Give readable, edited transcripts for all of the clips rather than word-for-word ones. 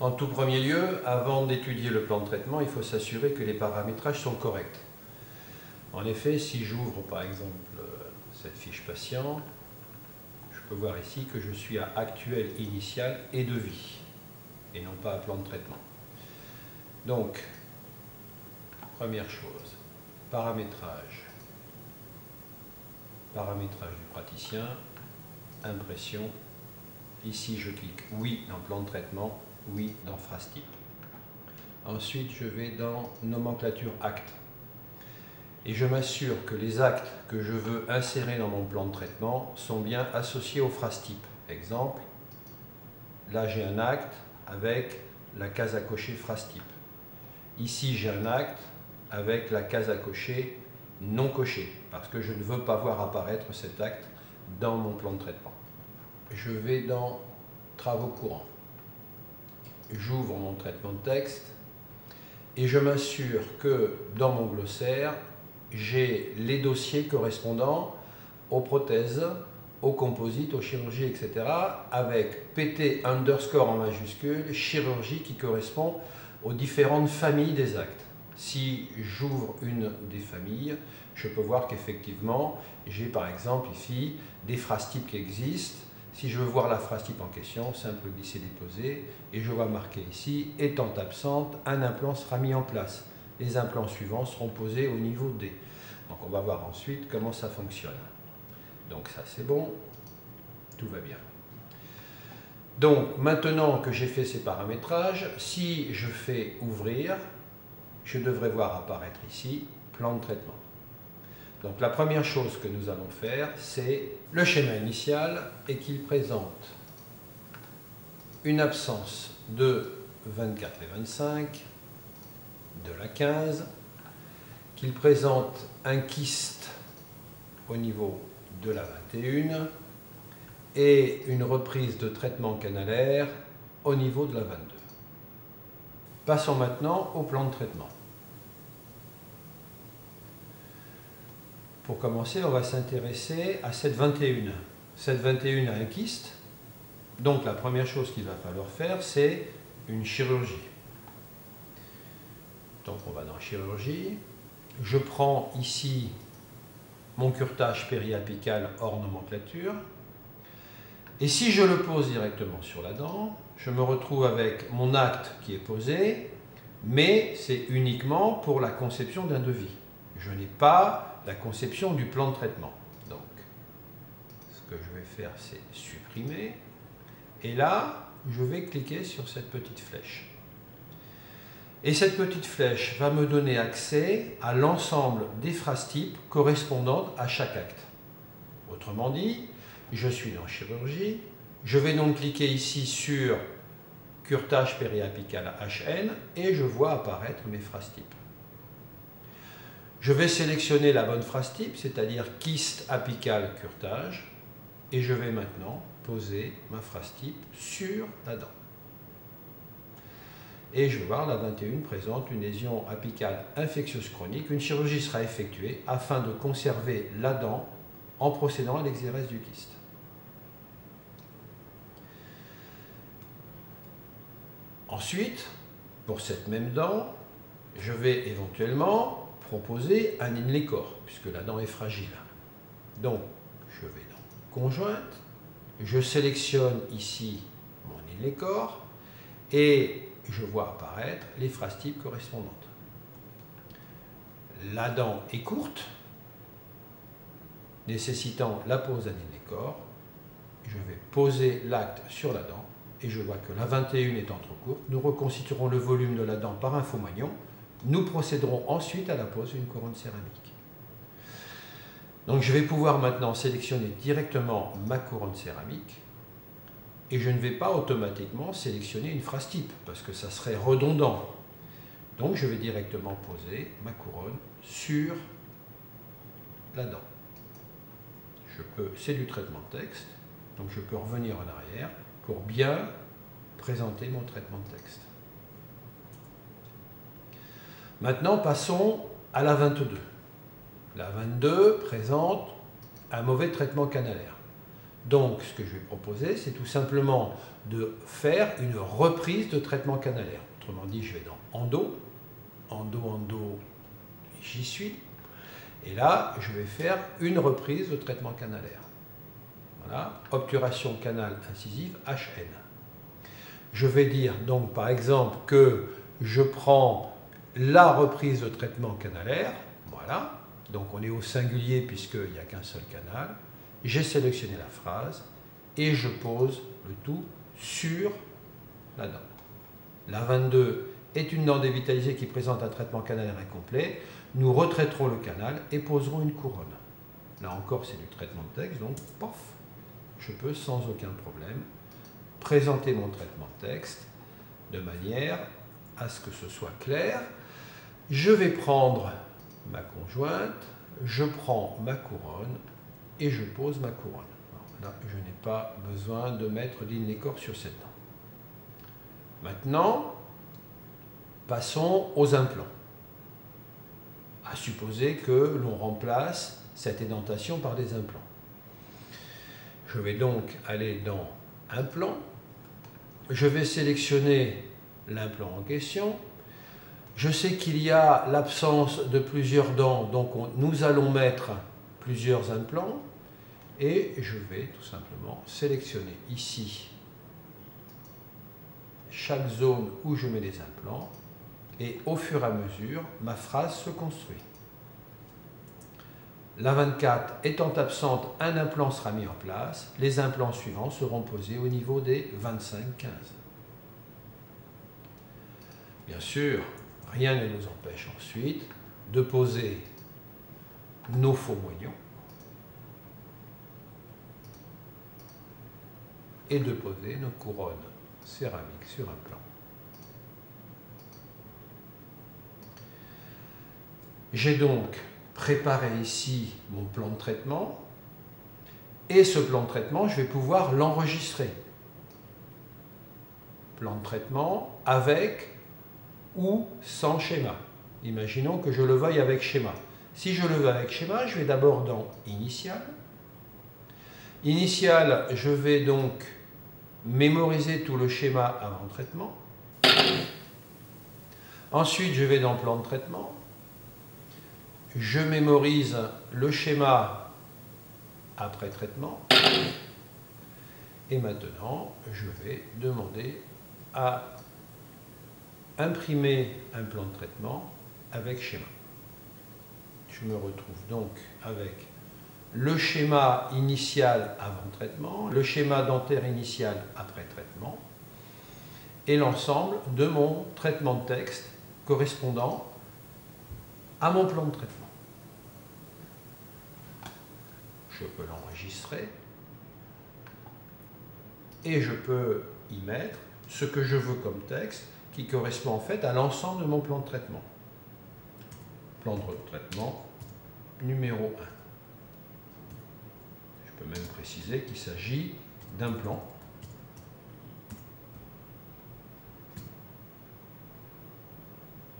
En tout premier lieu, avant d'étudier le plan de traitement, il faut s'assurer que les paramétrages sont corrects. En effet, si j'ouvre par exemple cette fiche patient, je peux voir ici que je suis à actuel, initial et devis, et non pas à plan de traitement. Donc, première chose, paramétrage du praticien, impression. Ici, je clique oui dans plan de traitement, oui dans phrase type. Ensuite, je vais dans nomenclature acte. Et je m'assure que les actes que je veux insérer dans mon plan de traitement sont bien associés aux phrases type. Exemple, là j'ai un acte avec la case à cocher phrase type. Ici j'ai un acte avec la case à cocher non cochée, parce que je ne veux pas voir apparaître cet acte dans mon plan de traitement. Je vais dans travaux courants. J'ouvre mon traitement de texte et je m'assure que dans mon glossaire, j'ai les dossiers correspondant aux prothèses, aux composites, aux chirurgies, etc. avec PT underscore en majuscule, chirurgie qui correspond aux différentes familles des actes. Si j'ouvre une des familles, je peux voir qu'effectivement, j'ai par exemple ici des phrases types qui existent. Si je veux voir la phrase type en question, simple glisser-déposer, et je vois marqué ici, étant absente, un implant sera mis en place. Les implants suivants seront posés au niveau D. Donc on va voir ensuite comment ça fonctionne. Donc ça c'est bon, tout va bien. Donc maintenant que j'ai fait ces paramétrages, si je fais ouvrir, je devrais voir apparaître ici plan de traitement. Donc la première chose que nous allons faire, c'est le schéma initial et qu'il présente une absence de 24 et 25, de la 15, qu'il présente un kyste au niveau de la 21 et une reprise de traitement canalaire au niveau de la 22. Passons maintenant au plan de traitement. Pour commencer, on va s'intéresser à cette 21. Cette 21 a un kyste, donc la première chose qu'il va falloir faire, c'est une chirurgie. Donc on va dans chirurgie, je prends ici mon curetage périapical hors nomenclature, et si je le pose directement sur la dent, je me retrouve avec mon acte qui est posé, mais c'est uniquement pour la conception d'un devis. Je n'ai pas la conception du plan de traitement. Donc, ce que je vais faire, c'est supprimer. Et là, je vais cliquer sur cette petite flèche. Et cette petite flèche va me donner accès à l'ensemble des phrases types correspondantes à chaque acte. Autrement dit, je suis dans chirurgie. Je vais donc cliquer ici sur curetage périapical HN et je vois apparaître mes phrases types. Je vais sélectionner la bonne phrase type, c'est-à-dire kyste apical curetage, et je vais maintenant poser ma phrase type sur la dent. Et je vais voir, la 21 présente une lésion apicale infectieuse chronique. Une chirurgie sera effectuée afin de conserver la dent en procédant à l'exérèse du kyste. Ensuite, pour cette même dent, je vais éventuellement proposer un inlay-corps, puisque la dent est fragile. Donc, je vais dans Conjointe, je sélectionne ici mon inlay-corps et je vois apparaître les phrases types correspondantes. La dent est courte, nécessitant la pose d'un inlay-corps. Je vais poser l'acte sur la dent et je vois que la 21 étant trop courte, nous reconstituerons le volume de la dent par un faux moignon. Nous procéderons ensuite à la pose d'une couronne céramique. Donc je vais pouvoir maintenant sélectionner directement ma couronne céramique et je ne vais pas automatiquement sélectionner une phrase type parce que ça serait redondant. Donc je vais directement poser ma couronne sur la dent. C'est du traitement de texte, donc je peux revenir en arrière pour bien présenter mon traitement de texte. Maintenant, passons à la 22. La 22 présente un mauvais traitement canalaire. Donc, ce que je vais proposer, c'est tout simplement de faire une reprise de traitement canalaire. Autrement dit, je vais dans Endo, Endo, j'y suis. Et là, je vais faire une reprise de traitement canalaire. Voilà, obturation canal incisive HN. Je vais dire donc par exemple que je prends la reprise de traitement canalaire. Voilà, donc on est au singulier puisqu'il n'y a qu'un seul canal. J'ai sélectionné la phrase et je pose le tout sur la dent. La 22 est une dent dévitalisée qui présente un traitement canalaire incomplet. Nous retraiterons le canal et poserons une couronne. Là encore, c'est du traitement de texte, donc pof, je peux sans aucun problème présenter mon traitement de texte de manière à ce que ce soit clair. Je vais prendre ma conjointe, je prends ma couronne et je pose ma couronne. Alors là, je n'ai pas besoin de mettre d'innécor sur cette dent. Maintenant, passons aux implants. À supposer que l'on remplace cette édentation par des implants. Je vais donc aller dans Implant. Je vais sélectionner l'implant en question. Je sais qu'il y a l'absence de plusieurs dents, donc nous allons mettre plusieurs implants. Et je vais tout simplement sélectionner ici chaque zone où je mets des implants. Et au fur et à mesure, ma phrase se construit. La 24 étant absente, un implant sera mis en place. Les implants suivants seront posés au niveau des 25-15. Bien sûr, rien ne nous empêche ensuite de poser nos faux moignons et de poser nos couronnes céramiques sur un plan. J'ai donc préparé ici mon plan de traitement et ce plan de traitement, je vais pouvoir l'enregistrer. Plan de traitement avec ou sans schéma. Imaginons que je le veuille avec schéma. Si je le veux avec schéma, je vais d'abord dans Initial. Initial, je vais donc mémoriser tout le schéma avant traitement. Ensuite, je vais dans Plan de traitement. Je mémorise le schéma après traitement. Et maintenant, je vais demander à imprimer un plan de traitement avec schéma. Je me retrouve donc avec le schéma initial avant traitement, le schéma dentaire initial après traitement et l'ensemble de mon traitement de texte correspondant à mon plan de traitement. Je peux l'enregistrer et je peux y mettre ce que je veux comme texte qui correspond en fait à l'ensemble de mon plan de traitement. Plan de traitement numéro 1. Je peux même préciser qu'il s'agit d'un plan.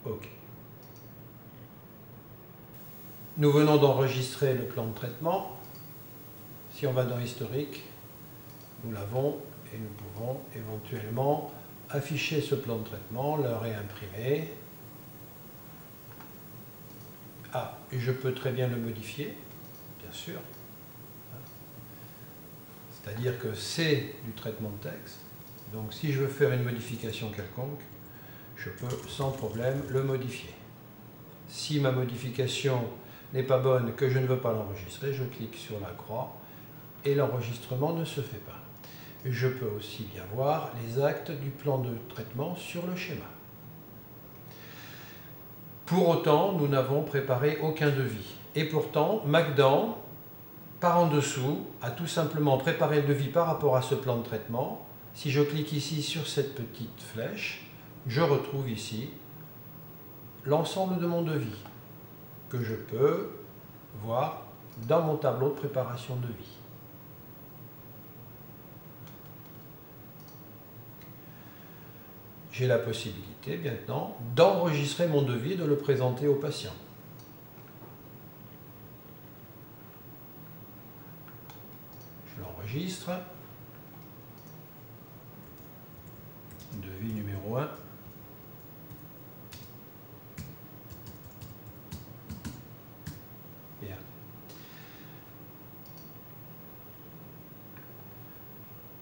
OK. Nous venons d'enregistrer le plan de traitement. Si on va dans Historique, nous l'avons et nous pouvons éventuellement afficher ce plan de traitement, le réimprimer. Ah, et je peux très bien le modifier, bien sûr. C'est-à-dire que c'est du traitement de texte. Donc si je veux faire une modification quelconque, je peux sans problème le modifier. Si ma modification n'est pas bonne, que je ne veux pas l'enregistrer, je clique sur la croix et l'enregistrement ne se fait pas. Je peux aussi bien voir les actes du plan de traitement sur le schéma. Pour autant, nous n'avons préparé aucun devis. Et pourtant, Magdan, par en dessous, a tout simplement préparé le devis par rapport à ce plan de traitement. Si je clique ici sur cette petite flèche, je retrouve ici l'ensemble de mon devis que je peux voir dans mon tableau de préparation de devis. J'ai la possibilité maintenant d'enregistrer mon devis et de le présenter au patient. Je J'enregistre. Devis numéro 1. Bien.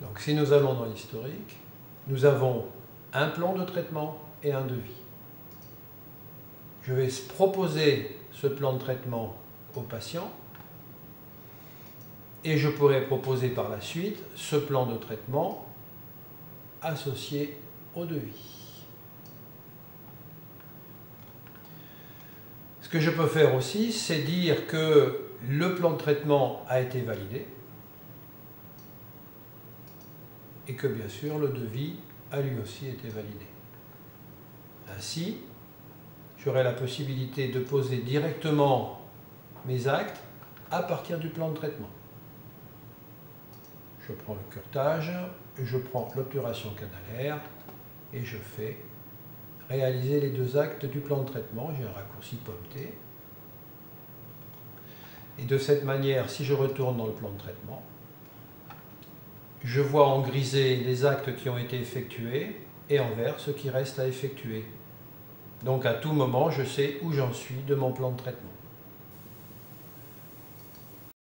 Donc si nous allons dans l'historique, nous avons un plan de traitement et un devis. Je vais proposer ce plan de traitement au patient et je pourrais proposer par la suite ce plan de traitement associé au devis. Ce que je peux faire aussi, c'est dire que le plan de traitement a été validé et que bien sûr le devis a lui aussi été validé. Ainsi, j'aurai la possibilité de poser directement mes actes à partir du plan de traitement. Je prends le curetage, je prends l'obturation canalaire et je fais réaliser les deux actes du plan de traitement. J'ai un raccourci pomme-T. Et de cette manière, si je retourne dans le plan de traitement, je vois en grisé les actes qui ont été effectués et en vert ce qui reste à effectuer. Donc à tout moment, je sais où j'en suis de mon plan de traitement.